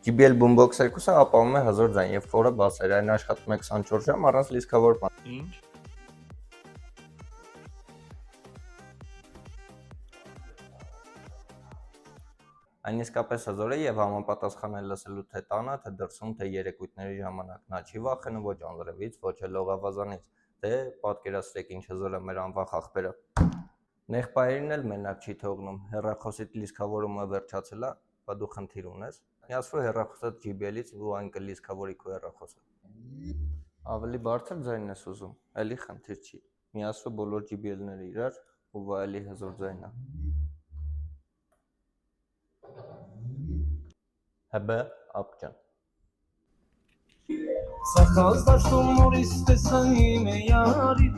JBL Boombox 2-ը ապահովում է հզոր ձայն եւ ֆորը բացեր, այն աշխատում է 24 ժամ առանց լիցքավոր բան։ Ինչ։ Այն իսկապես հզոր է եւ համապատասխան է լսելու թե տանը, թե դրսում, թե երեկույթների ժամանակ։ Նա չի վախենում ոչ անձրևից, ոչ էլ լողավազանից։ Դե պատկերացրեք ինչ հզոր է մեր անվախ աղբերը։ Նեղբայերին էլ մենակ չի թողնում։ Հեռախոսիդ լիցքավորումը վերջացել է, բա դու խնդիր ունես։ Միացրու հեռախոսդ JBL-ից ու այն կլիցքավորի քո հեռախոսը։ Ավելի բարձր ձայն ես ուզում, էլի խնդիր չի։ Միացրու բոլոր JBL-ները իրար ու վայելի հզոր ձայնը։ Հəbə, ապջան։ Սախած դաշտում նորից տեսա իմ է յարի